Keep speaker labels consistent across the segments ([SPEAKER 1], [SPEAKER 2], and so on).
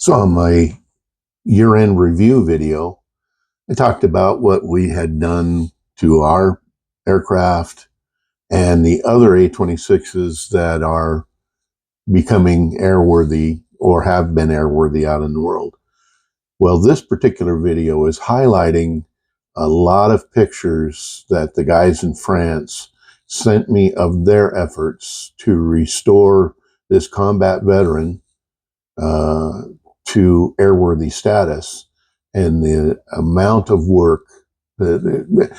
[SPEAKER 1] So on my year-end review video, I talked about what we had done to our aircraft and the other A-26s that are becoming airworthy or have been airworthy out in the world. Well, this particular video is highlighting a lot of pictures that the guys in France sent me of their efforts to restore this combat veteran to airworthy status, and the amount of work that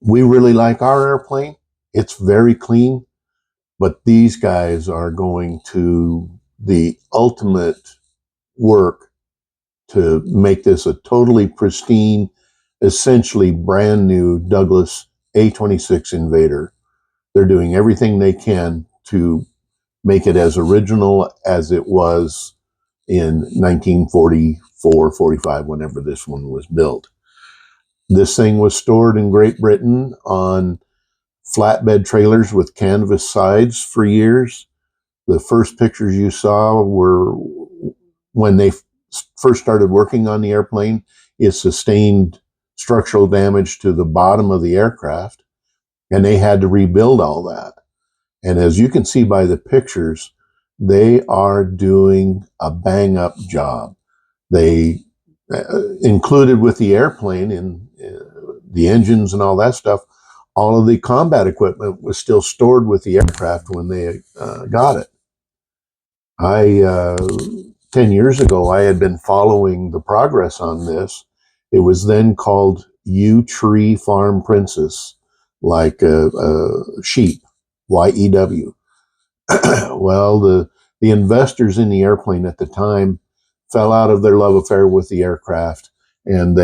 [SPEAKER 1] we really like our airplane. It's very clean, but these guys are going to the ultimate work to make this a totally pristine, essentially brand new Douglas A-26 Invader. They're doing everything they can to make it as original as it was in 1944, 45, whenever this one was built. This thing was stored in Great Britain on flatbed trailers with canvas sides for years. The first pictures you saw were when they first started working on the airplane. It sustained structural damage to the bottom of the aircraft, and they had to rebuild all that. And as you can see by the pictures, they are doing a bang-up job. They included with the airplane and the engines and all that stuff, all of the combat equipment was still stored with the aircraft when they got it. 10 years ago, I had been following the progress on this. It was then called Yew Tree Farm Princess, like sheep, Y-E-W. Well, the investors in the airplane at the time fell out of their love affair with the aircraft, and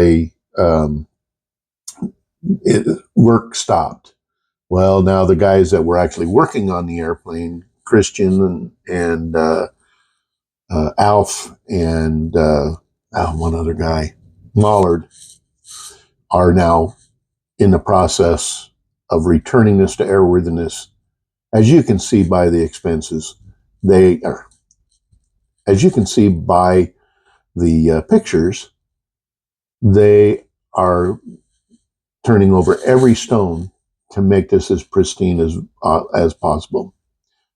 [SPEAKER 1] work stopped. Well, now the guys that were actually working on the airplane, Christian and Alf and one other guy, Mollard, are now in the process of returning this to airworthiness. As you can see by the expenses, as you can see by the pictures, they are turning over every stone to make this as pristine as possible.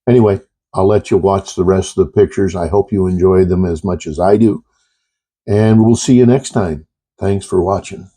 [SPEAKER 1] Anyway, I'll let you watch the rest of the pictures. I hope you enjoy them as much as I do. And we'll see you next time. Thanks for watching.